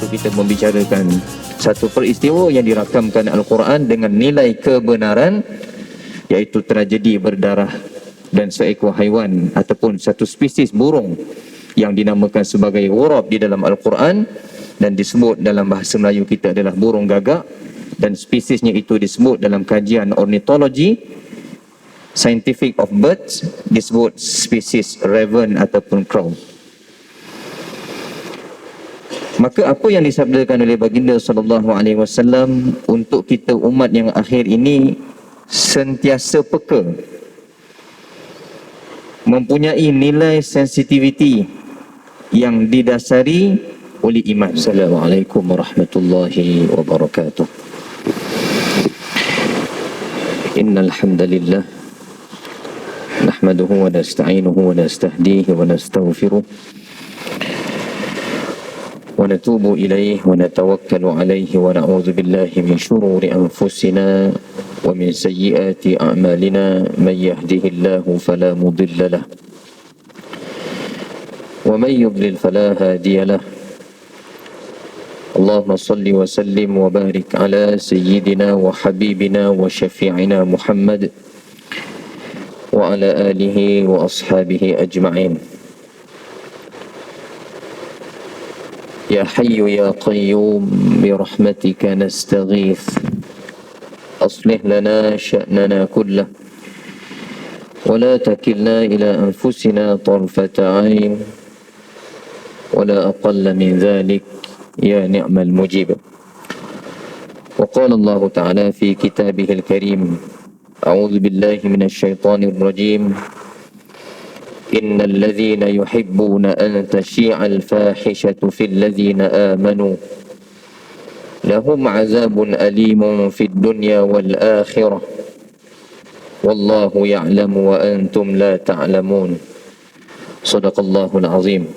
untuk kita membicarakan satu peristiwa yang dirakamkan Al-Quran dengan nilai kebenaran, iaitu tragedi berdarah dan seekor haiwan ataupun satu spesies burung yang dinamakan sebagai ghurab di dalam Al-Quran dan disebut dalam bahasa Melayu kita adalah burung gagak, dan spesiesnya itu disebut dalam kajian ornithology scientific of birds disebut spesies raven ataupun crow. Maka apa yang disabdakan oleh baginda sallallahu alaihi wasallam untuk kita umat yang akhir ini sentiasa peka, mempunyai nilai sensitivity yang didasari oleh iman. Assalamualaikum warahmatullahi wabarakatuh. Innal hamdalillah nahmaduhu wa nasta'inuhu wa nastahdihi wa nastaghfiruh wa natubu ilayhi wa natawakkalu alayhi wa na'udzu billahi min shururi anfusina wa min sayyiati a'malina man yahdihillahu fala mudilla lahu wa man yudlil fala hadiya lahu. Allahumma salli wa sallim wa barik ala sayyidina wa habibina wa syafi'ina Muhammad wa ala alihi wa ashabihi ajma'in. Ya Hayyu ya Qayyum bi rahmatika nastaghith aslih lana sya'nana kullah wa la takilna ila anfusina tarfata 'ain wa la aqalla min dhalik ya ni'mal mujib. Wa qala Allah ta'ala fi kitabihil karim, a'udzu billahi minasy syaithanir rajim, innal ladzina yuhibbuna an tashi'al fahishatu fil ladzina amanu lahum 'adzabun alimun fid dunya wal akhirah wallahu ya'lamu wa antum la ta'lamun. Shadaqallahul azim.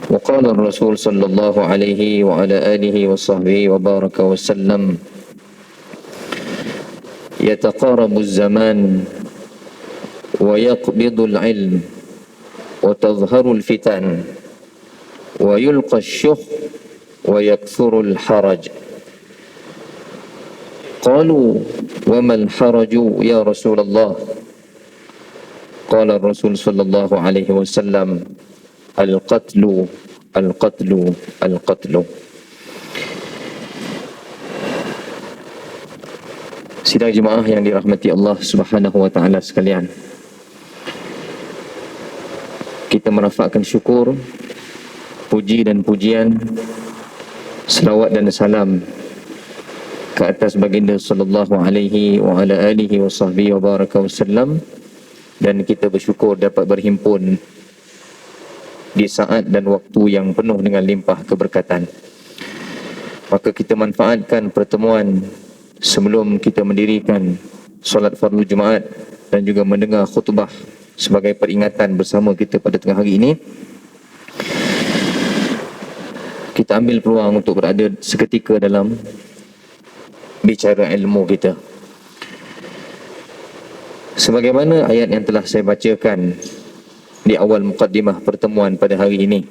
وقال الرسول صلى الله عليه وعلى آله وصحبه وبارك وسلم يتقارب الزمان ويقبض العلم وتظهر الفتن ويلقى الشح ويكثر الحرج. قالوا وما الحرج يا رسول الله؟ قال الرسول صلى الله عليه وسلم Al-qatlu, al-qatlu, al-qatlu. Sidang jemaah yang dirahmati Allah Subhanahu wa taala sekalian, kita merafakkan syukur, puji dan pujian, selawat dan salam ke atas baginda sallallahu alaihi wa ala alihi wa sahbihi wa baraka wasallam, dan kita bersyukur dapat berhimpun di saat dan waktu yang penuh dengan limpah keberkatan. Maka kita manfaatkan pertemuan sebelum kita mendirikan solat fardu Jumaat dan juga mendengar khutbah sebagai peringatan bersama kita pada tengah hari ini. Kita ambil peluang untuk berada seketika dalam bicara ilmu kita. Sebagaimana ayat yang telah saya bacakan di awal mukaddimah pertemuan pada hari ini,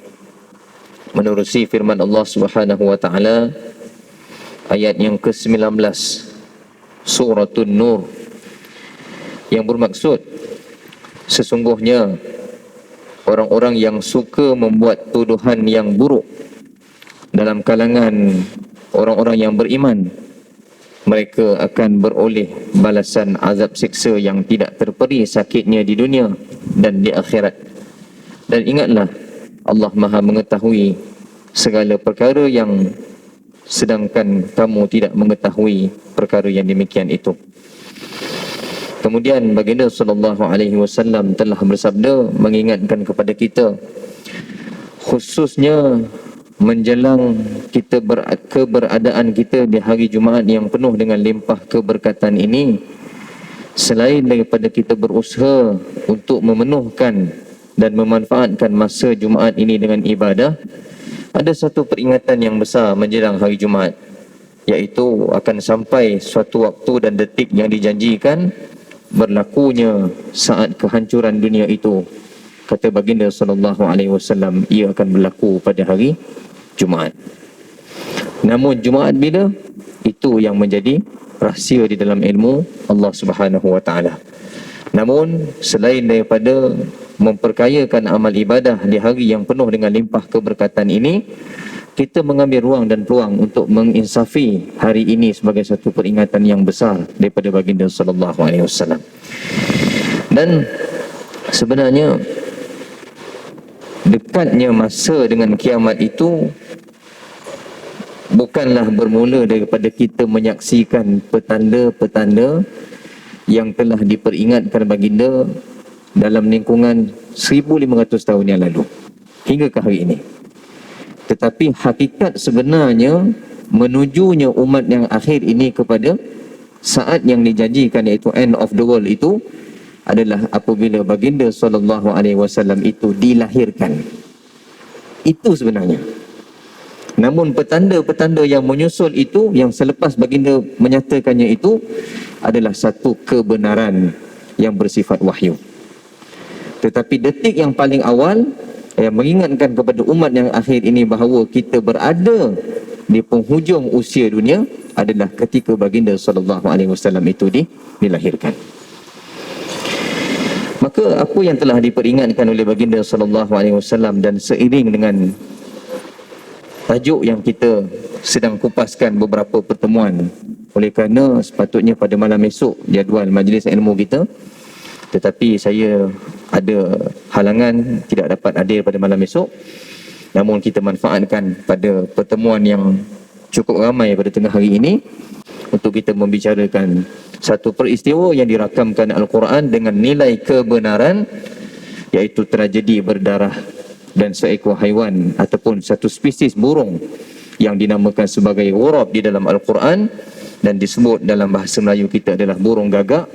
menerusi firman Allah Subhanahu wa taala ayat yang ke-19 Suratul Nur, yang bermaksud sesungguhnya orang-orang yang suka membuat tuduhan yang buruk dalam kalangan orang-orang yang beriman, mereka akan beroleh balasan azab siksa yang tidak terperi sakitnya di dunia dan di akhirat. Dan ingatlah, Allah Maha mengetahui segala perkara yang sedangkan kamu tidak mengetahui perkara yang demikian itu. Kemudian baginda sallallahu alaihi wasallam telah bersabda mengingatkan kepada kita, khususnya menjelang kita keberadaan kita di hari Jumaat yang penuh dengan limpah keberkatan ini, selain daripada kita berusaha untuk memenuhkan dan memanfaatkan masa Jumaat ini dengan ibadah, ada satu peringatan yang besar menjelang hari Jumaat, iaitu akan sampai suatu waktu dan detik yang dijanjikan berlakunya saat kehancuran dunia itu, kata baginda sallallahu alaihi wasallam, ia akan berlaku pada hari Jumaat. Namun Jumaat bila? Itu yang menjadi rahsia di dalam ilmu Allah Subhanahu wa taala. Namun selain daripada memperkayakan amal ibadah di hari yang penuh dengan limpah keberkatan ini, kita mengambil ruang dan peluang untuk menginsafi hari ini sebagai satu peringatan yang besar daripada baginda sallallahu alaihi wasallam. Dan sebenarnya dekatnya masa dengan kiamat itu bukanlah bermula daripada kita menyaksikan petanda-petanda yang telah diperingatkan baginda dalam lingkungan 1500 tahun yang lalu hingga ke hari ini. Tetapi hakikat sebenarnya menujunya umat yang akhir ini kepada saat yang dijanjikan, iaitu end of the world itu, adalah apabila baginda sallallahu alaihi wasallam itu dilahirkan. Itu sebenarnya. Namun petanda-petanda yang menyusul itu, yang selepas baginda menyatakannya itu, adalah satu kebenaran yang bersifat wahyu. Tetapi detik yang paling awal yang mengingatkan kepada umat yang akhir ini bahawa kita berada di penghujung usia dunia adalah ketika baginda sallallahu alaihi wasallam itu dilahirkan. Maka apa yang telah diperingatkan oleh baginda sallallahu alaihi wasallam dan seiring dengan tajuk yang kita sedang kupaskan beberapa pertemuan, oleh kerana sepatutnya pada malam esok jadual majlis ilmu kita, tetapi saya ada halangan tidak dapat hadir pada malam esok. Namun kita manfaatkan pada pertemuan yang cukup ramai pada tengah hari ini untuk kita membicarakan satu peristiwa yang dirakamkan Al-Quran dengan nilai kebenaran, iaitu tragedi berdarah dan seekor haiwan ataupun satu spesies burung yang dinamakan sebagai ghurab di dalam Al-Quran dan disebut dalam bahasa Melayu kita adalah burung gagak,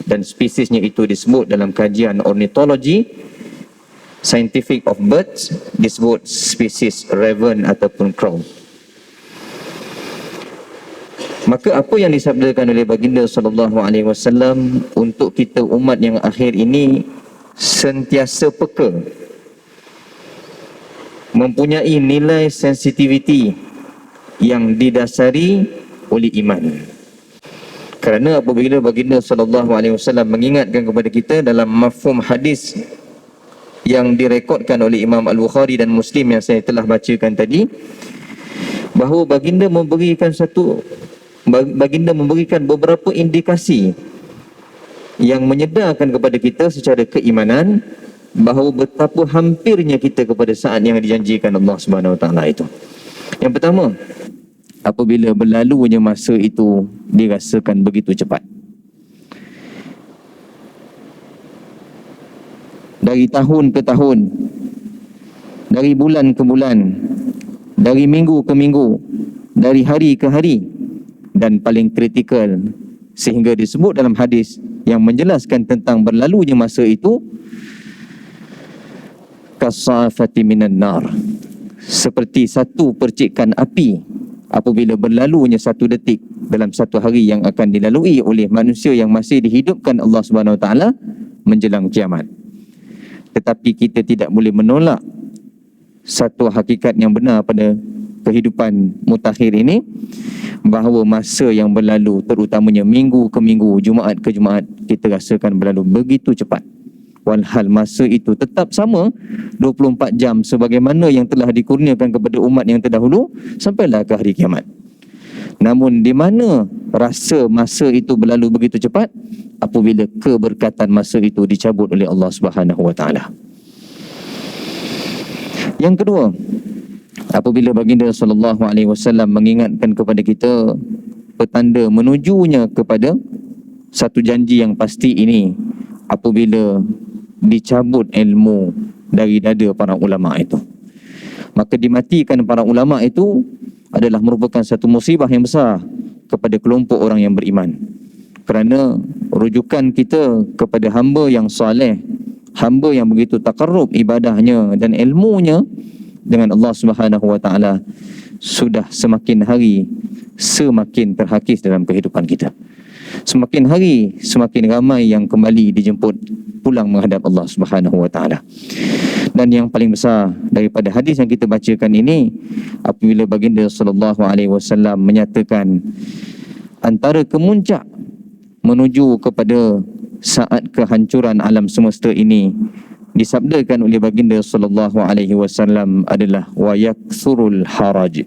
dan spesiesnya itu disebut dalam kajian ornithology scientific of birds disebut spesies raven ataupun crow. Maka apa yang disabdakan oleh baginda sallallahu alaihi wasallam untuk kita umat yang akhir ini sentiasa peka, mempunyai nilai sensitiviti yang didasari oleh iman. Kerana apabila baginda sallallahu alaihi wasallam mengingatkan kepada kita dalam mafhum hadis yang direkodkan oleh Imam Al-Bukhari dan Muslim yang saya telah bacakan tadi, bahawa baginda memberikan beberapa indikasi yang menyedarkan kepada kita secara keimanan bahawa betapa hampirnya kita kepada saat yang dijanjikan Allah Subhanahu Wa Taala itu. Yang pertama, apabila berlalunya masa itu dirasakan begitu cepat. Dari tahun ke tahun, dari bulan ke bulan, dari minggu ke minggu, dari hari ke hari, dan paling kritikal sehingga disebut dalam hadis yang menjelaskan tentang berlalunya masa itu, kasafati minan nar, seperti satu percikan api apabila berlalunya satu detik dalam satu hari yang akan dilalui oleh manusia yang masih dihidupkan Allah Subhanahu Wa Taala menjelang kiamat. Tetapi kita tidak boleh menolak satu hakikat yang benar pada kehidupan mutakhir ini, bahawa masa yang berlalu, terutamanya minggu ke minggu, Jumaat ke Jumaat, kita rasakan berlalu begitu cepat. Walhal masa itu tetap sama 24 jam sebagaimana yang telah dikurniakan kepada umat yang terdahulu sampailah ke hari kiamat. Namun di mana rasa masa itu berlalu begitu cepat? Apabila keberkatan masa itu dicabut oleh Allah Subhanahu Wa Taala. Yang kedua, apabila baginda sallallahu alaihi wasallam mengingatkan kepada kita petanda menujunya kepada satu janji yang pasti ini, apabila dicabut ilmu dari dada para ulama itu, maka dimatikan para ulama itu adalah merupakan satu musibah yang besar kepada kelompok orang yang beriman. Kerana rujukan kita kepada hamba yang soleh, hamba yang begitu takarrub ibadahnya dan ilmunya dengan Allah Subhanahu Wa Taala sudah semakin hari semakin terhakis dalam kehidupan kita. Semakin hari semakin ramai yang kembali dijemput pulang menghadap Allah Subhanahu wa taala. Dan yang paling besar daripada hadis yang kita bacakan ini, apabila baginda sallallahu alaihi wasallam menyatakan antara kemuncak menuju kepada saat kehancuran alam semesta ini, disabdakan oleh baginda sallallahu alaihi wasallam adalah wa yaksurul haraj.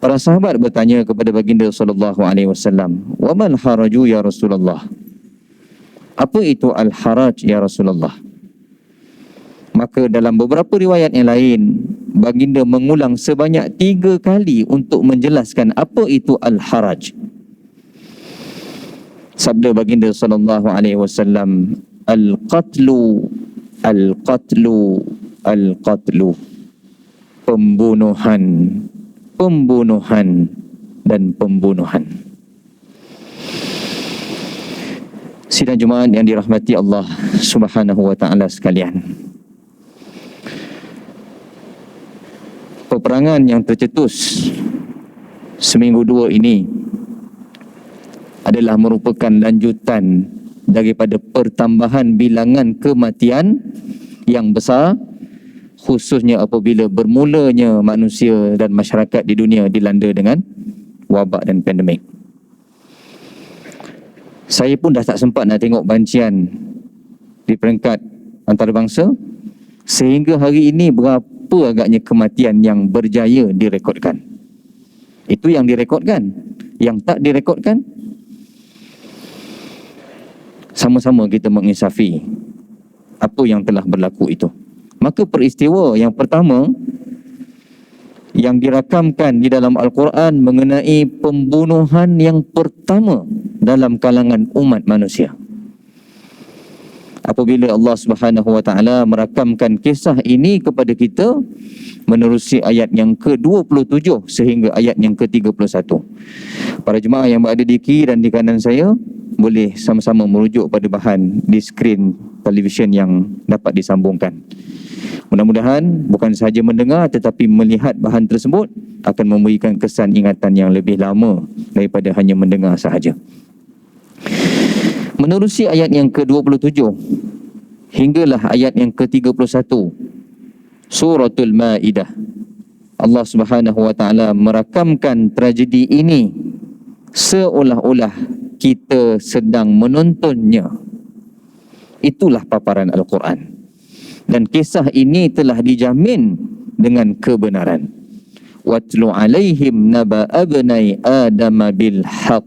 Para sahabat bertanya kepada baginda sallallahu alaihi wasallam, "Wa mal haraju ya Rasulullah?" Apa itu al-haraj ya Rasulullah? Maka dalam beberapa riwayat yang lain, baginda mengulang sebanyak 3 kali untuk menjelaskan apa itu al-haraj. Sabda baginda sallallahu alaihi wasallam, "Al-qatlu, al-qatlu, al-qatlu." Pembunuhan, pembunuhan dan pembunuhan. Sidang Jumaat yang dirahmati Allah Subhanahu wa taala sekalian. Peperangan yang tercetus seminggu 2 ini adalah merupakan lanjutan daripada pertambahan bilangan kematian yang besar, khususnya apabila bermulanya manusia dan masyarakat di dunia dilanda dengan wabak dan pandemik. Saya pun dah tak sempat nak tengok bancian di peringkat antarabangsa, sehingga hari ini berapa agaknya kematian yang berjaya direkodkan. Itu yang direkodkan. Yang tak direkodkan, sama-sama kita menginsafi apa yang telah berlaku itu. Maka peristiwa yang pertama yang dirakamkan di dalam Al-Quran mengenai pembunuhan yang pertama dalam kalangan umat manusia. Apabila Allah Subhanahu wa taala merakamkan kisah ini kepada kita menerusi ayat yang ke-27 sehingga ayat yang ke-31. Para jemaah yang berada di kiri dan di kanan saya boleh sama-sama merujuk pada bahan di skrin televisyen yang dapat disambungkan. Mudah-mudahan bukan sahaja mendengar tetapi melihat bahan tersebut akan memberikan kesan ingatan yang lebih lama daripada hanya mendengar sahaja. Menerusi ayat yang ke-27 hinggalah ayat yang ke-31 Suratul Maidah, Allah Subhanahu wa taala merakamkan tragedi ini seolah-olah kita sedang menontonnya. Itulah paparan Al-Quran. Dan kisah ini telah dijamin dengan kebenaran. Watlu alaihim naba abnai Adam bil haqq.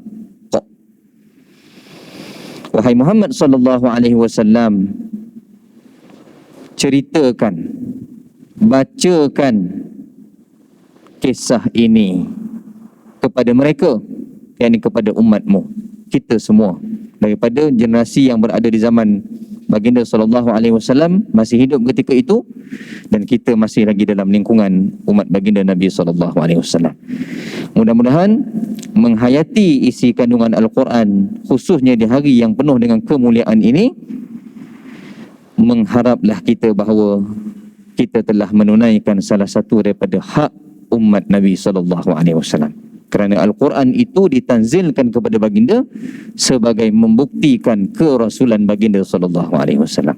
Wahai Muhammad sallallahu alaihi wasallam, ceritakan, bacakan kisah ini kepada mereka, yakni kepada umatmu, kita semua, daripada generasi yang berada di zaman baginda sallallahu alaihi wasallam masih hidup ketika itu, dan kita masih lagi dalam lingkungan umat baginda Nabi sallallahu alaihi wasallam. Mudah-mudahan menghayati isi kandungan Al-Quran, khususnya di hari yang penuh dengan kemuliaan ini, mengharaplah kita bahawa kita telah menunaikan salah satu daripada hak umat Nabi sallallahu alaihi wasallam. Kerana Al-Quran itu ditanzilkan kepada baginda sebagai membuktikan kerasulan baginda sallallahu alaihi wasallam.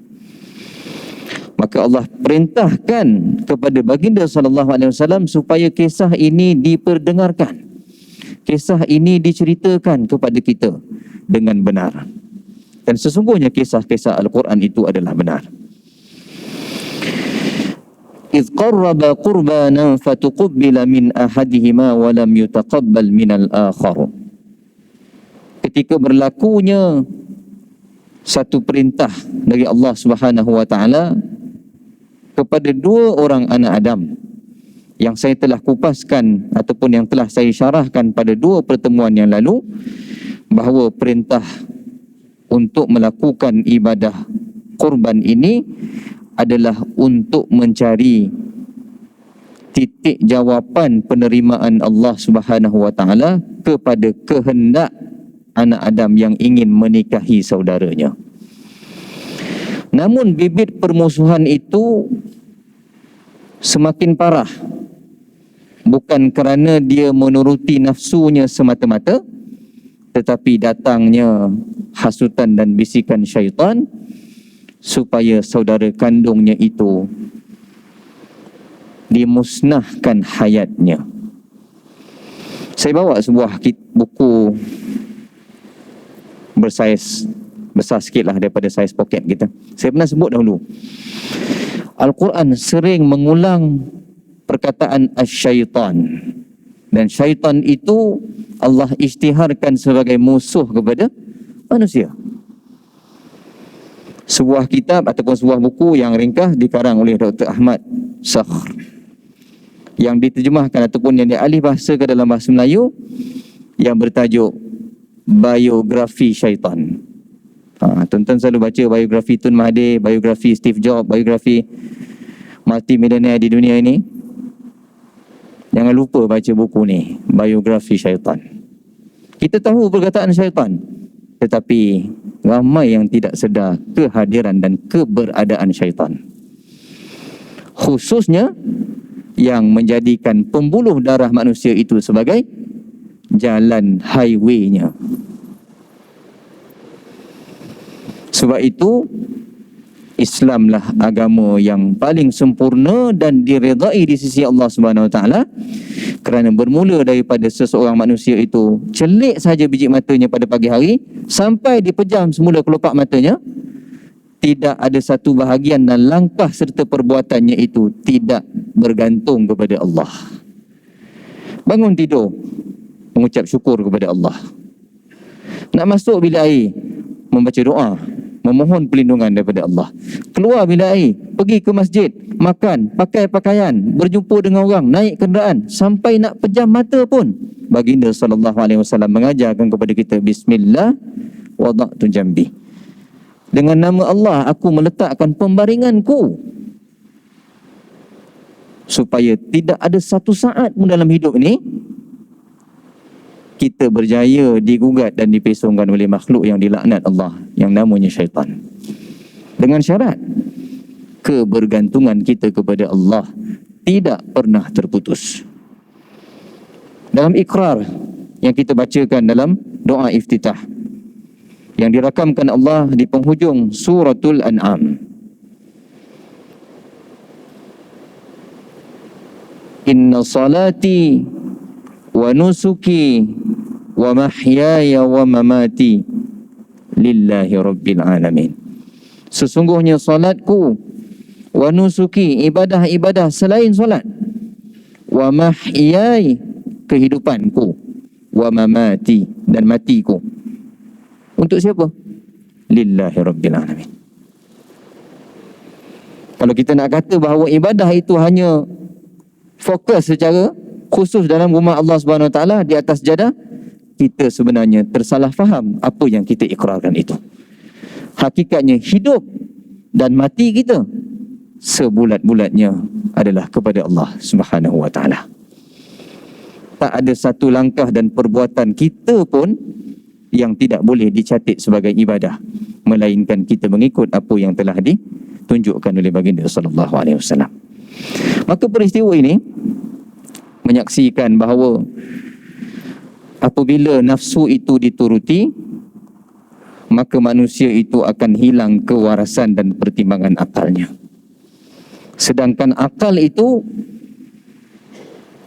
Maka Allah perintahkan kepada baginda sallallahu alaihi wasallam supaya kisah ini diperdengarkan. Kisah ini diceritakan kepada kita dengan benar. Dan sesungguhnya kisah-kisah Al-Quran itu adalah benar. إذ قرب قربانا فتقبل من أحدهما ولم يتقبل من الآخر. Ketika berlakunya satu perintah dari Allah Subhanahu wa taala kepada 2 orang anak Adam, yang saya telah kupaskan ataupun yang telah saya syarahkan pada 2 pertemuan yang lalu, bahawa perintah untuk melakukan ibadah kurban ini adalah untuk mencari titik jawapan penerimaan Allah Subhanahu wa taala kepada kehendak anak Adam yang ingin menikahi saudaranya. Namun bibit permusuhan itu semakin parah, bukan kerana dia menuruti nafsunya semata-mata, tetapi datangnya hasutan dan bisikan syaitan supaya saudara kandungnya itu dimusnahkan hayatnya. Saya bawa sebuah buku bersaiz besar sikit lah daripada saiz poket kita. Saya pernah sebut dahulu, Al-Quran sering mengulang perkataan as-syaitan, dan syaitan itu Allah isytiharkan sebagai musuh kepada manusia. Sebuah kitab ataupun sebuah buku yang ringkas dikarang oleh Dr. Ahmad Sakhr, yang diterjemahkan ataupun yang dialih bahasa ke dalam bahasa Melayu, yang bertajuk Biografi Syaitan. Tuan-tuan selalu baca biografi Tun Mahathir, biografi Steve Jobs, biografi multimilioner di dunia ini. Jangan lupa baca buku ni, Biografi Syaitan. Kita tahu perkataan syaitan, tetapi ramai yang tidak sedar kehadiran dan keberadaan syaitan. Khususnya yang menjadikan pembuluh darah manusia itu sebagai jalan highway-nya. Sebab itu Islamlah agama yang paling sempurna dan diredai di sisi Allah Subhanahu Wa Taala, kerana bermula daripada seseorang manusia itu celik saja biji matanya pada pagi hari sampai dipejam semula kelopak matanya, tidak ada satu bahagian dan langkah serta perbuatannya itu tidak bergantung kepada Allah. Bangun tidur, mengucap syukur kepada Allah. Nak masuk bilik air, membaca doa, memohon perlindungan daripada Allah. Keluar bilik air, pergi ke masjid, makan, pakai pakaian, berjumpa dengan orang, naik kenderaan, sampai nak pejam mata pun baginda SAW mengajarkan kepada kita, Bismillah wada'tu jambi, dengan nama Allah aku meletakkan pembaringanku, supaya tidak ada satu saat pun dalam hidup ini kita berjaya digugat dan dipesongkan oleh makhluk yang dilaknat Allah yang namanya syaitan. Dengan syarat kebergantungan kita kepada Allah tidak pernah terputus. Dalam ikrar yang kita bacakan dalam doa iftitah yang dirakamkan Allah di penghujung suratul An'am, Inna salati wa nusuki wa mahyaya wa mamati lillahi rabbil alamin. Sesungguhnya salatku, wa nusuki, ibadah-ibadah selain salat, wa mahyaya, kehidupanku, wa mamati, dan matiku, untuk siapa? Lillahi rabbil alamin. Kalau kita nak kata bahawa ibadah itu hanya fokus secara khusus dalam rumah Allah Subhanahu Wa Taala di atas jadah, kita sebenarnya tersalah faham apa yang kita ikrarkan itu. Hakikatnya hidup dan mati kita sebulat-bulatnya adalah kepada Allah Subhanahu Wa Taala. Tak ada satu langkah dan perbuatan kita pun yang tidak boleh dicatat sebagai ibadah, melainkan kita mengikut apa yang telah ditunjukkan oleh baginda sallallahu alaihi wasallam. Maka peristiwa ini menyaksikan bahawa apabila nafsu itu dituruti, maka manusia itu akan hilang kewarasan dan pertimbangan akalnya. Sedangkan akal itu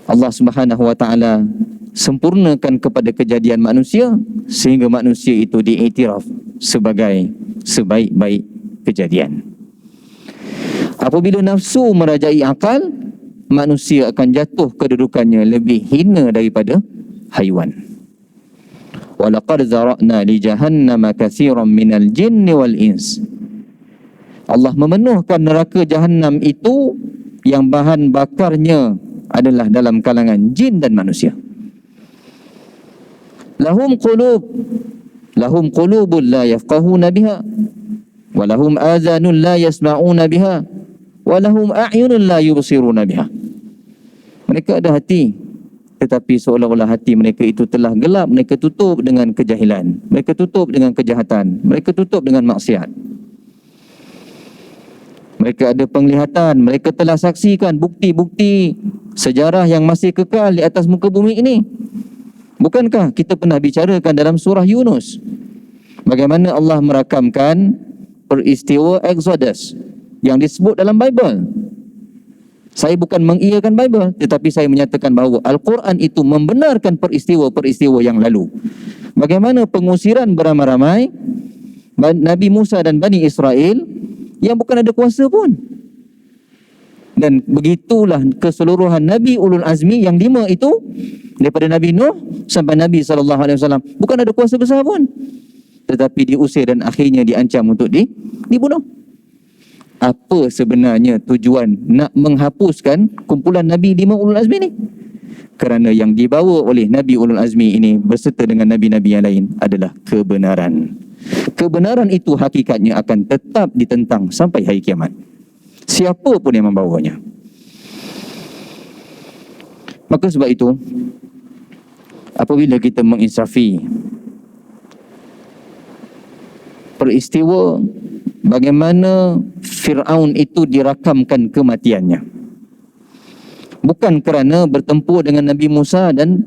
Allah Subhanahu Wa Taala sempurnakan kepada kejadian manusia, sehingga manusia itu diiktiraf sebagai sebaik-baik kejadian. Apabila nafsu merajai akal, manusia akan jatuh kedudukannya lebih hina daripada haiwan. Walaqad zara'na li jahannama katsiran minal jinni wal ins. Allah memenuhkan neraka Jahannam itu yang bahan bakarnya adalah dalam kalangan jin dan manusia. Lahum qulubun la yafqahuna biha, wa lahum adhanun la yasma'una biha, wa lahum a'yunun la yubsiruna biha. Mereka ada hati, tetapi seolah-olah hati mereka itu telah gelap. Mereka tutup dengan kejahilan, mereka tutup dengan kejahatan, mereka tutup dengan maksiat. Mereka ada penglihatan, mereka telah saksikan bukti-bukti sejarah yang masih kekal di atas muka bumi ini, Bukankah kita pernah bicarakan dalam surah Yunus bagaimana Allah merakamkan peristiwa Exodus yang disebut dalam Bible? Saya bukan mengiyakan Bible, tetapi saya menyatakan bahawa Al-Quran itu membenarkan peristiwa-peristiwa yang lalu. Bagaimana pengusiran beramai-ramai Nabi Musa dan Bani Israel yang bukan ada kuasa pun. Dan begitulah keseluruhan Nabi Ulul Azmi yang 5 itu, daripada Nabi Nuh sampai Nabi SAW, bukan ada kuasa besar pun, tetapi diusir dan akhirnya diancam untuk dibunuh. Apa sebenarnya tujuan nak menghapuskan kumpulan Nabi 5 Ulul Azmi ni? Kerana yang dibawa oleh Nabi Ulul Azmi ini berserta dengan Nabi-Nabi yang lain adalah kebenaran. Kebenaran itu hakikatnya akan tetap ditentang sampai hari kiamat, siapa pun yang membawanya. Maka sebab itu, apabila kita menginsafi peristiwa bagaimana Fir'aun itu dirakamkan kematiannya, bukan kerana bertempur dengan Nabi Musa dan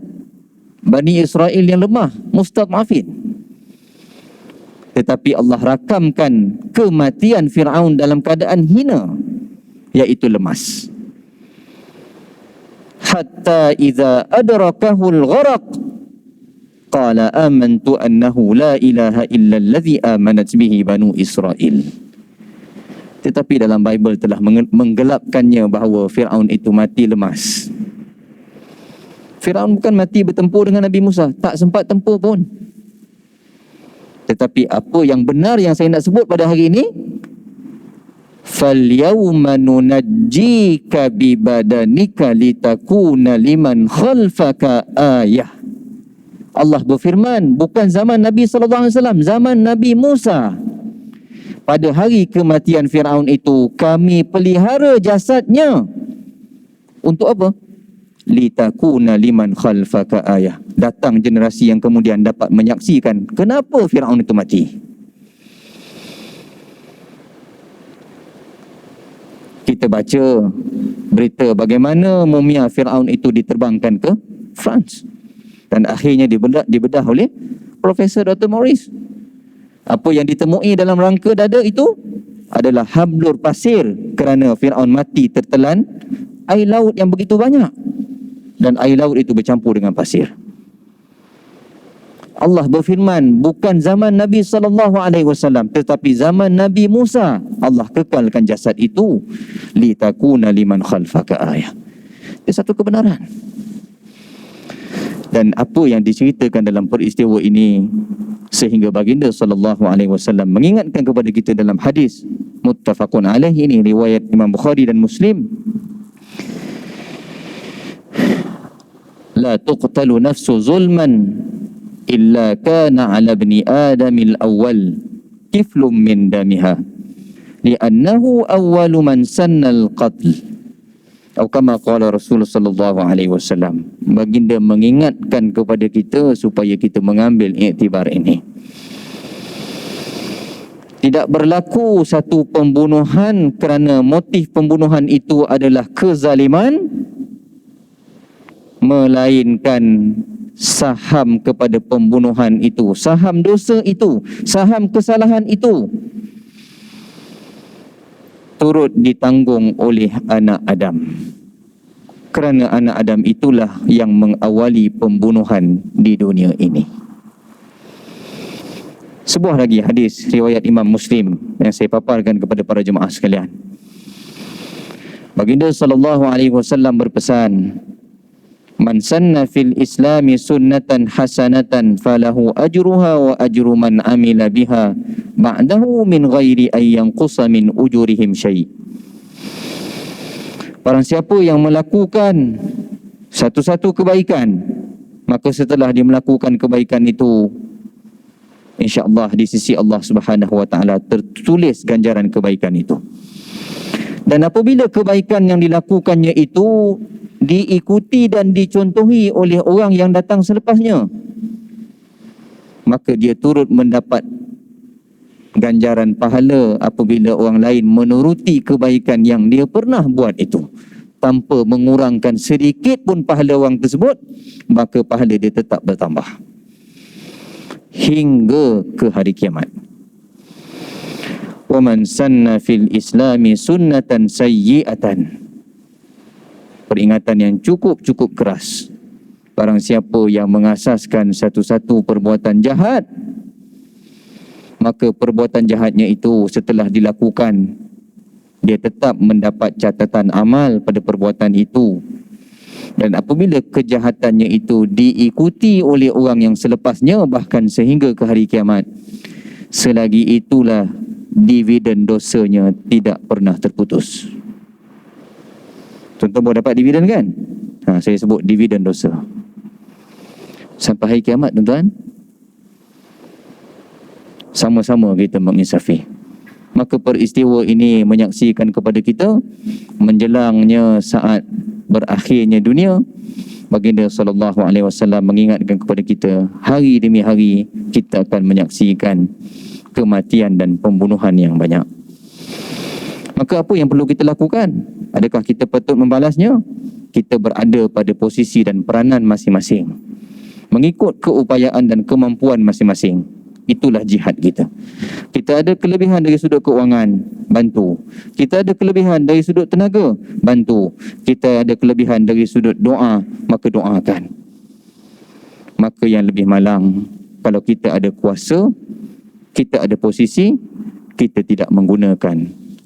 Bani Israel yang lemah, mustad'afin, tetapi Allah rakamkan kematian Fir'aun dalam keadaan hina, iaitu lemas. Hatta idza adrakahul gharaq qala amantu annahu la ilaha illa alladhi amanat bihi banu Israel. Tetapi dalam Bible telah menggelapkannya bahawa Fir'aun itu mati lemas. Fir'aun bukan mati bertempur dengan Nabi Musa, tak sempat tempur pun. Tetapi apa yang benar yang saya nak sebut pada hari ini, falyawma nunajjika bibadanika litakuna liman khalfaka ayah. Allah berfirman, bukan zaman Nabi SAW, zaman Nabi Musa. Pada hari kematian Fir'aun itu, kami pelihara jasadnya. Untuk apa? Litakuna liman khalfaka ayah. Datang generasi yang kemudian dapat menyaksikan kenapa Fir'aun itu mati. Kita baca berita bagaimana mumia Fir'aun itu diterbangkan ke France dan akhirnya dibedah oleh Profesor Dr. Morris. Apa yang ditemui dalam rangka dada itu adalah hablur pasir kerana Fir'aun mati tertelan air laut yang begitu banyak, dan air laut itu bercampur dengan pasir. Allah berfirman, bukan zaman Nabi SAW, tetapi zaman Nabi Musa Allah kekalkan jasad itu litakuna liman khalfaka ayah. Itu satu kebenaran. Dan apa yang diceritakan dalam peristiwa ini sehingga baginda SAW mengingatkan kepada kita dalam hadis muttafaqun alaih, ini riwayat Imam Bukhari dan Muslim, la tuqtalu nafsu zulman illa kana ala ibni adamil awwal kiflum min damiha li'annahu awwalu man sannal qatl. Atau kama qala Rasulullah sallallahu alaihi wasallam. Baginda mengingatkan kepada kita supaya kita mengambil iktibar ini. Tidak berlaku satu pembunuhan kerana motif pembunuhan itu adalah kezaliman, melainkan saham kepada pembunuhan itu, saham dosa itu, saham kesalahan itu turut ditanggung oleh anak Adam. Kerana anak Adam itulah yang mengawali pembunuhan di dunia ini. Sebuah lagi hadis riwayat Imam Muslim yang saya paparkan kepada para jemaah sekalian. Baginda sallallahu alaihi wasallam berpesan, man sanna fil islami sunnatan hasanatan falahu ajruha wa ajru man amila biha ba'dahu min ghairi ay yanqusa min ujurihim syai'. Barang siapa yang melakukan satu-satu kebaikan, maka setelah dia melakukan kebaikan itu, insya-Allah di sisi Allah Subhanahu wa taala tertulis ganjaran kebaikan itu. Dan apabila kebaikan yang dilakukannya itu diikuti dan dicontohi oleh orang yang datang selepasnya, maka dia turut mendapat ganjaran pahala apabila orang lain menuruti kebaikan yang dia pernah buat itu. tanpa mengurangkan sedikit pun pahala orang tersebut, maka pahala dia tetap bertambah hingga ke hari kiamat. Wa man sanna fil islami sunnatan sayyi'atan. Peringatan yang cukup keras. Barang siapa yang mengasaskan satu-satu perbuatan jahat, maka perbuatan jahatnya itu setelah dilakukan, dia tetap mendapat catatan amal pada perbuatan itu. Dan apabila kejahatannya itu diikuti oleh orang yang selepasnya, bahkan sehingga ke hari kiamat, selagi itulah dividen dosanya tidak pernah terputus. Tuan-tuan baru dapat dividen kan? Saya sebut dividen dosa. Sampai hari kiamat, tuan-tuan, sama-sama kita menginsafi. Maka peristiwa ini menyaksikan kepada kita menjelangnya saat berakhirnya dunia. Baginda SAW mengingatkan kepada kita, hari demi hari kita akan menyaksikan kematian dan pembunuhan yang banyak. Maka apa yang perlu kita lakukan? Adakah kita patut membalasnya? Kita berada pada posisi dan peranan masing-masing, mengikut keupayaan dan kemampuan masing-masing. Itulah jihad kita. Kita ada kelebihan dari sudut keuangan, bantu. Kita ada kelebihan dari sudut tenaga, bantu. Kita ada kelebihan dari sudut doa, maka doakan. Maka yang lebih malang, kalau kita ada kuasa, kita ada posisi, kita tidak menggunakan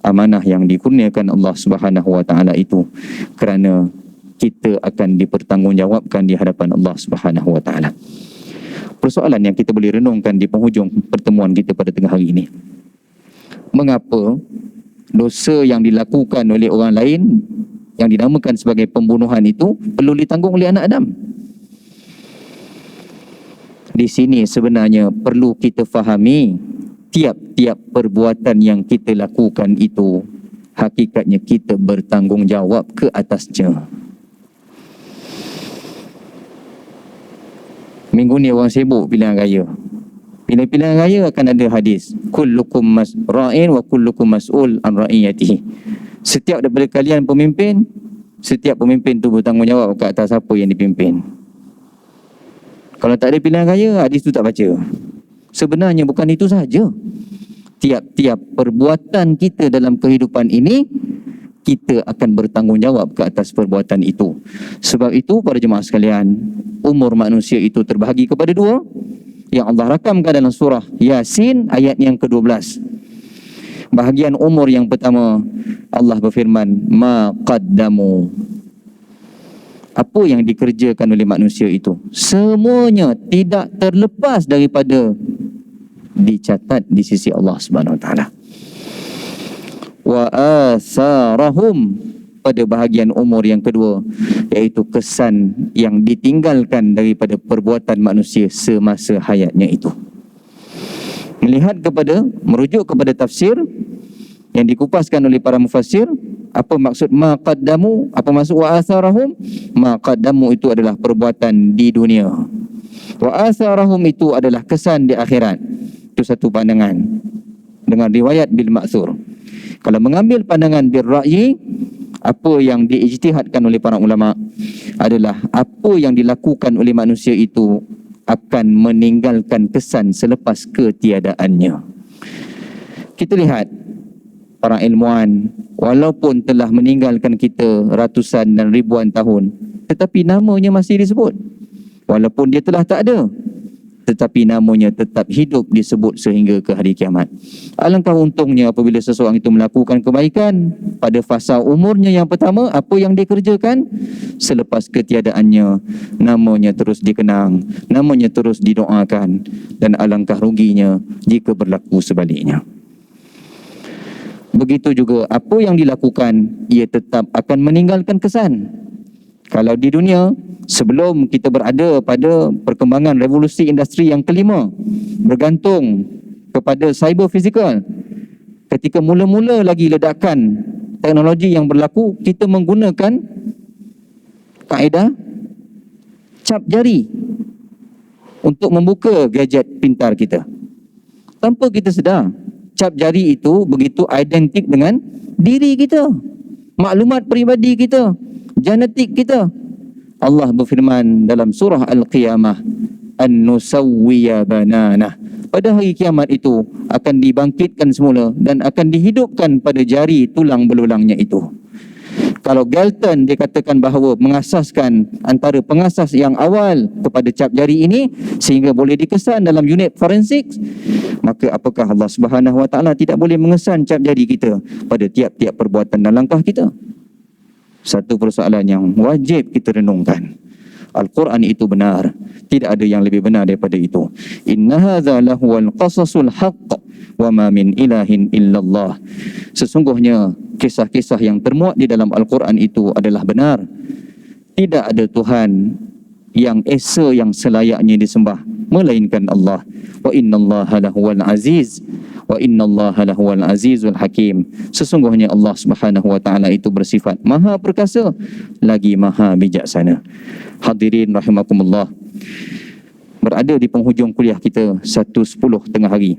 amanah yang dikurniakan Allah Subhanahu Wa Taala itu, kerana kita akan dipertanggungjawabkan di hadapan Allah Subhanahu Wa Taala. Persoalan yang kita boleh renungkan di penghujung pertemuan kita pada tengah hari ini, mengapa dosa yang dilakukan oleh orang lain yang dinamakan sebagai pembunuhan itu perlu ditanggung oleh anak Adam? Di sini sebenarnya perlu kita fahami, tiap-tiap perbuatan yang kita lakukan itu hakikatnya kita bertanggungjawab ke atasnya. Minggu ni orang sibuk pilihan raya. Bila pilihan raya akan ada hadis, kullukum ra'in wa kullukum mas'ul an ra'iyatihi. Setiap daripada kalian pemimpin, setiap pemimpin tu bertanggungjawab ke atas apa yang dipimpin. Kalau tak ada pilihan raya, hadis tu tak baca. Sebenarnya bukan itu sahaja. Tiap-tiap perbuatan kita dalam kehidupan ini, kita akan bertanggungjawab ke atas perbuatan itu. Sebab itu para jemaah sekalian, umur manusia itu terbahagi kepada dua, yang Allah rakamkan dalam surah Yasin ayat yang ke-12. Bahagian umur yang pertama, Allah berfirman, ma qaddamu. Apa yang dikerjakan oleh manusia itu, semuanya tidak terlepas daripada dicatat di sisi Allah Subhanahu Wa Taala. Wa asarahum, pada bahagian umur yang kedua, iaitu kesan yang ditinggalkan daripada perbuatan manusia semasa hayatnya itu. Merujuk kepada tafsir yang dikupaskan oleh para mufassir, apa maksud ma qaddamu, apa maksud wa asarahum? Ma qaddamu itu adalah perbuatan di dunia, wa asarahum itu adalah kesan di akhirat. Itu satu pandangan dengan riwayat bil ma'thur. Kalau mengambil pandangan bil ra'yi, apa yang diijtihadkan oleh para ulama adalah apa yang dilakukan oleh manusia itu akan meninggalkan kesan selepas ketiadaannya. Kita lihat para ilmuwan, walaupun telah meninggalkan kita ratusan dan ribuan tahun, tetapi namanya masih disebut. Walaupun dia telah tak ada, tetapi namanya tetap hidup disebut sehingga ke hari kiamat. Alangkah untungnya apabila seseorang itu melakukan kebaikan pada fasa umurnya yang pertama, apa yang dia kerjakan, selepas ketiadaannya namanya terus dikenang, namanya terus didoakan, dan alangkah ruginya jika berlaku sebaliknya. Begitu juga apa yang dilakukan, ia tetap akan meninggalkan kesan. Kalau di dunia, sebelum kita berada pada perkembangan revolusi industri yang kelima, bergantung kepada cyber physical, ketika mula-mula lagi ledakan teknologi yang berlaku, kita menggunakan kaedah cap jari untuk membuka gadget pintar kita. Tanpa kita sedar, cap jari itu begitu identik dengan diri kita. maklumat peribadi kita, genetik kita. Allah berfirman dalam surah Al-Qiyamah, an-nusawwiya bananah. Pada hari kiamat itu akan dibangkitkan semula dan akan dihidupkan pada jari tulang belulangnya itu. Kalau Galton dia katakan bahawa mengasaskan antara pengasas yang awal kepada cap jari ini sehingga boleh dikesan dalam unit forensik, maka apakah Allah Subhanahu Wa Taala tidak boleh mengesan cap jari kita pada tiap-tiap perbuatan dan langkah kita? Satu persoalan yang wajib kita renungkan. Al-Quran itu benar, tidak ada yang lebih benar daripada itu. Inna hadza lahuwal qasasul haqq wa ma min ilahin illallah. Sesungguhnya kisah-kisah yang termuat di dalam Al-Quran itu adalah benar. Tidak ada Tuhan yang esa yang selayaknya disembah melainkan Allah. Wa innallaha lahuwal aziz wa innallaha lahuwal azizul hakim. Sesungguhnya Allah Subhanahu wa taala itu bersifat maha perkasa lagi maha bijaksana. Hadirin rahimakumullah, berada di penghujung kuliah kita 1:10 tengah hari.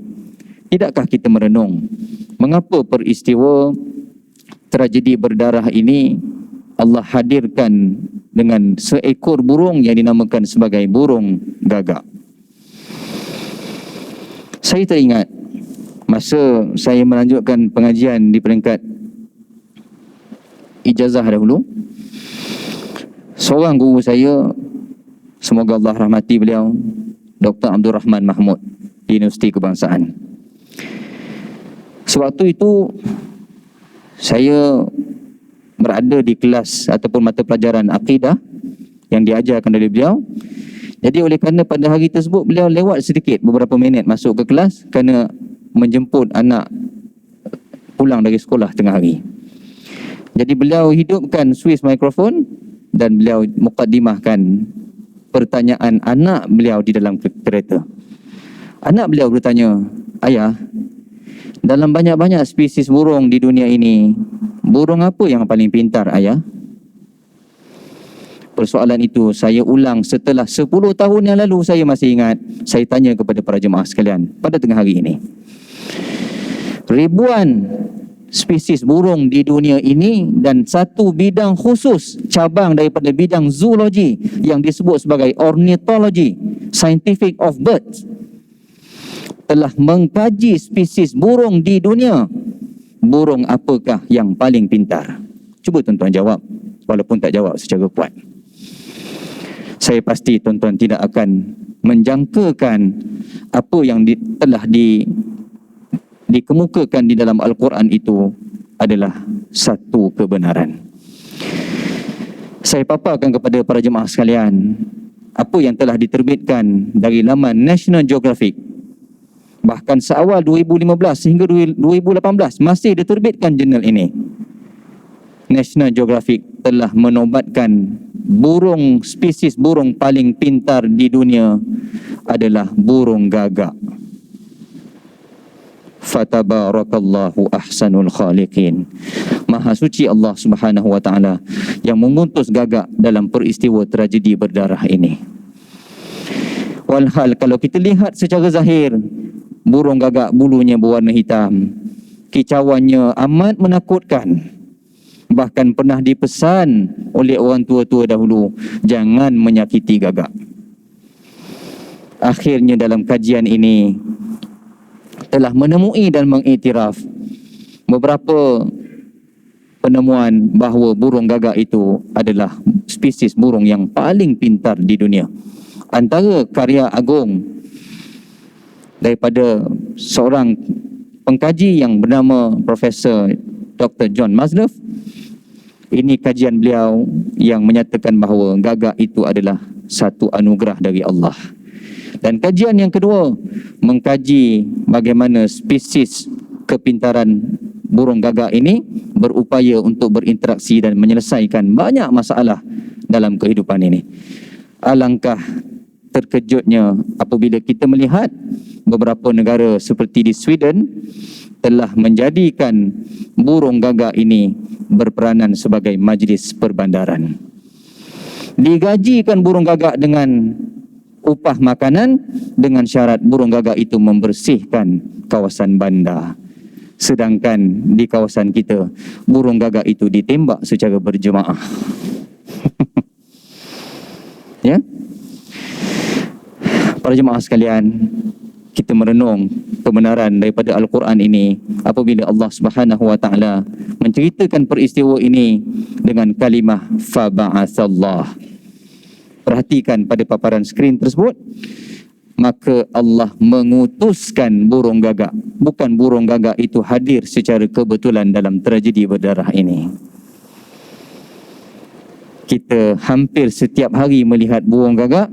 Tidakkah kita merenung mengapa peristiwa tragedi berdarah ini Allah hadirkan dengan seekor burung yang dinamakan sebagai burung gagak? Saya teringat masa saya melanjutkan pengajian di peringkat ijazah dahulu, seorang guru saya, semoga Allah rahmati beliau, Dr. Abdul Rahman Mahmud di Universiti Kebangsaan. Sewaktu itu saya berada di kelas ataupun mata pelajaran akidah yang diajarkan oleh beliau. Jadi oleh kerana pada hari tersebut beliau lewat sedikit beberapa minit masuk ke kelas kerana menjemput anak pulang dari sekolah tengah hari. Jadi beliau hidupkan Swiss microphone dan beliau mukaddimahkan pertanyaan anak beliau di dalam kereta. Anak beliau bertanya, "Ayah, dalam banyak-banyak spesies burung di dunia ini, burung apa yang paling pintar, ayah?" Persoalan itu saya ulang setelah 10 tahun yang lalu. Saya masih ingat, saya tanya kepada para jemaah sekalian pada tengah hari ini. Ribuan spesies burung di dunia ini dan satu bidang khusus cabang daripada bidang zoologi yang disebut sebagai ornithology, scientific of birds, telah mengkaji spesies burung di dunia. Burung apakah yang paling pintar? Cuba tuan-tuan jawab, walaupun tak jawab secara kuat. Saya pasti tuan-tuan tidak akan menjangkakan apa yang telah dikemukakan di dalam Al-Quran itu adalah satu kebenaran. Saya paparkan kepada para jemaah sekalian apa yang telah diterbitkan dari laman National Geographic. Bahkan seawal 2015 sehingga 2018 masih diterbitkan jurnal ini. National Geographic telah menobatkan spesies burung paling pintar di dunia adalah burung gagak. Fatabarakallahu ahsanul khaliqin. Maha suci Allah Subhanahu wa taala yang mengutus gagak dalam peristiwa tragedi berdarah ini. Walhal kalau kita lihat secara zahir, burung gagak bulunya berwarna hitam, kicauannya amat menakutkan. Bahkan pernah dipesan oleh orang tua-tua dahulu, jangan menyakiti gagak. Akhirnya dalam kajian ini telah menemui dan mengiktiraf beberapa penemuan bahawa burung gagak itu adalah spesies burung yang paling pintar di dunia. Antara karya agung daripada seorang pengkaji yang bernama Profesor Dr. John Maslow. Ini kajian beliau yang menyatakan bahawa gagak itu adalah satu anugerah dari Allah. Dan kajian yang kedua mengkaji bagaimana spesies kepintaran burung gagak ini berupaya untuk berinteraksi dan menyelesaikan banyak masalah dalam kehidupan ini. Alangkah terkejutnya apabila kita melihat beberapa negara seperti di Sweden telah menjadikan burung gagak ini berperanan sebagai majlis perbandaran. Digajikan burung gagak dengan upah makanan dengan syarat burung gagak itu membersihkan kawasan bandar. Sedangkan di kawasan kita, burung gagak itu ditembak secara berjemaah. Ya, para jemaah sekalian, kita merenung kebenaran daripada Al-Quran ini apabila Allah Subhanahu wa taala menceritakan peristiwa ini dengan kalimah fa ba'atsallah. Perhatikan pada paparan skrin tersebut, maka Allah mengutuskan burung gagak. Bukan burung gagak itu hadir secara kebetulan dalam tragedi berdarah ini. Kita hampir setiap hari melihat burung gagak,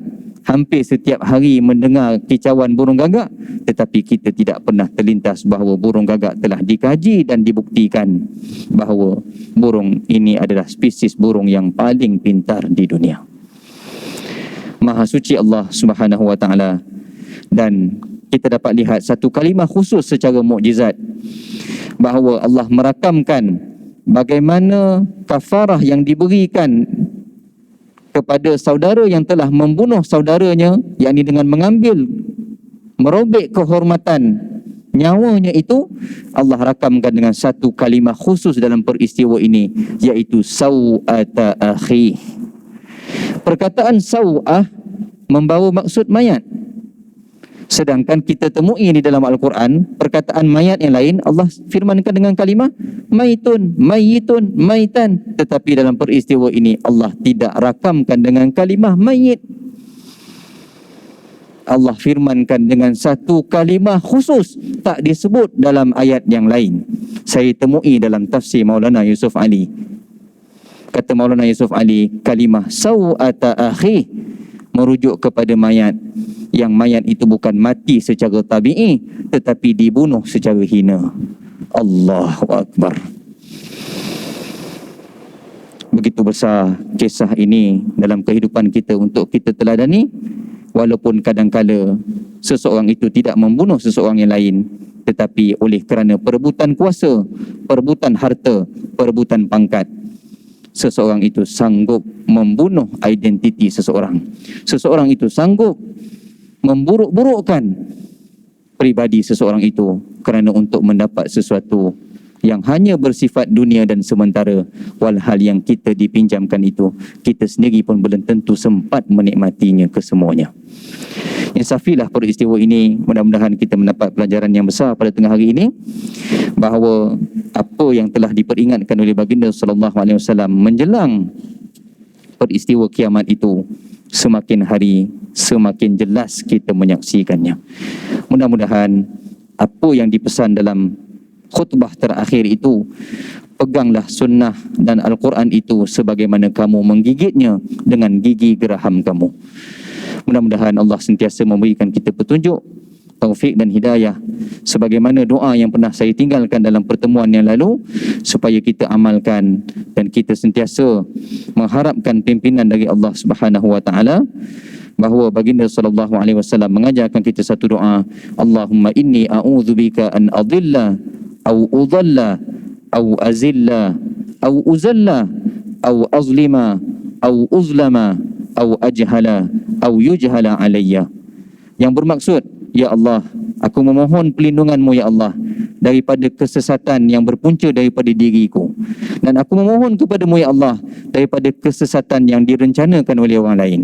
hampir setiap hari mendengar kicauan burung gagak, tetapi kita tidak pernah terlintas bahawa burung gagak telah dikaji dan dibuktikan bahawa burung ini adalah spesies burung yang paling pintar di dunia. Maha suci Allah Subhanahu wa taala, dan kita dapat lihat satu kalimah khusus secara mukjizat bahawa Allah merakamkan bagaimana kafarah yang diberikan kepada saudara yang telah membunuh saudaranya, yakni dengan mengambil, merobek kehormatan nyawanya itu. Allah rakamkan dengan satu kalimah khusus dalam peristiwa ini, iaitu saw'ata akhi. Perkataan saw'ah membawa maksud mayat, sedangkan kita temui di dalam Al-Quran perkataan mayat yang lain Allah firmankan dengan kalimah maitun, mayitun, maitan. Tetapi dalam peristiwa ini Allah tidak rakamkan dengan kalimah mayit. Allah firmankan dengan satu kalimah khusus, tak disebut dalam ayat yang lain. Saya temui dalam tafsir Maulana Yusuf Ali. Kata Maulana Yusuf Ali, kalimah saw'ata akhi merujuk kepada mayat, yang mayat itu bukan mati secara tabi'i tetapi dibunuh secara hina. Allahu Akbar. Begitu besar kisah ini dalam kehidupan kita untuk kita teladani, walaupun kadang-kala seseorang itu tidak membunuh seseorang yang lain, tetapi oleh kerana perebutan kuasa, perebutan harta, perebutan pangkat, seseorang itu sanggup membunuh identiti seseorang. Seseorang itu sanggup memburuk-burukkan pribadi seseorang itu kerana untuk mendapat sesuatu yang hanya bersifat dunia dan sementara, walhal yang kita dipinjamkan itu kita sendiri pun belum tentu sempat menikmatinya kesemuanya. Insafilah peristiwa ini, mudah-mudahan kita mendapat pelajaran yang besar pada tengah hari ini, bahawa apa yang telah diperingatkan oleh baginda sallallahu alaihi wasallam menjelang peristiwa kiamat itu, semakin hari semakin jelas kita menyaksikannya. Mudah-mudahan apa yang dipesan dalam khutbah terakhir itu, peganglah sunnah dan Al-Quran itu sebagaimana kamu menggigitnya dengan gigi geraham kamu. Mudah-mudahan Allah sentiasa memberikan kita petunjuk, taufik dan hidayah, sebagaimana doa yang pernah saya tinggalkan dalam pertemuan yang lalu, supaya kita amalkan dan kita sentiasa mengharapkan pimpinan dari Allah Subhanahu wa taala. Bahawa baginda sallallahu alaihi wasallam mengajarkan kita satu doa, Allahumma inni a'udzubika an adilla au udalla au azilla au uzalla au azlima au uzlama au ajhala au yujhala alayya. Yang bermaksud, ya Allah, aku memohon pelindunganmu ya Allah daripada kesesatan yang berpunca daripada diriku, dan aku memohon kepadamu ya Allah daripada kesesatan yang direncanakan oleh orang lain.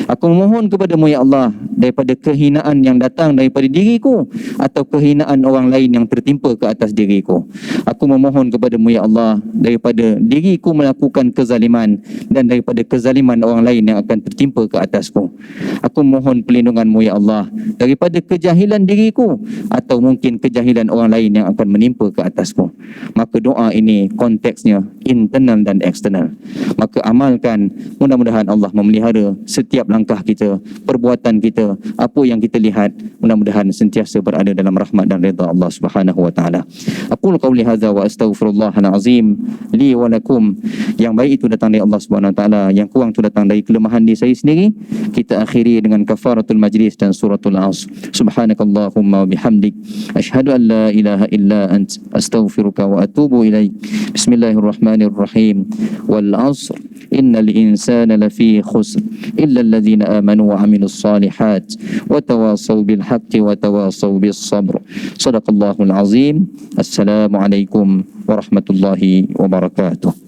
Aku memohon kepadamu ya Allah daripada kehinaan yang datang daripada diriku atau kehinaan orang lain yang tertimpa ke atas diriku. Aku memohon kepadamu ya Allah daripada diriku melakukan kezaliman dan daripada kezaliman orang lain yang akan tertimpa ke atasku. Aku mohon pelindunganmu ya Allah daripada kejahilan diriku atau mungkin kejahilan orang lain yang akan menimpa ke atasku. Maka doa ini konteksnya internal dan eksternal. Maka amalkan, mudah-mudahan Allah memelihara setiap langkah kita, perbuatan kita, apa yang kita lihat, mudah-mudahan sentiasa berada dalam rahmat dan redha Allah Subhanahu wa taala. Aqulu qawli hadza wa astaghfirullahal azim li wa lakum. Yang baik itu datang dari Allah Subhanahu wa taala, yang kurang itu datang dari kelemahan diri saya sendiri. Kita akhiri dengan kafaratul majlis dan suratul Asr. Subhanakallahumma wa bihamdik, asyhadu an la ilaha illa ant, astaghfiruka wa atubu ilaik. Bismillahirrahmanirrahim. Wal 'asr innal insana lafi khusr illa alladhina amanu wa amilus salihat wa tawasaw bil haqqi wa tawasaw bis sabr. Shadaqallahul azim. Assalamualaikum warahmatullahi wabarakatuh.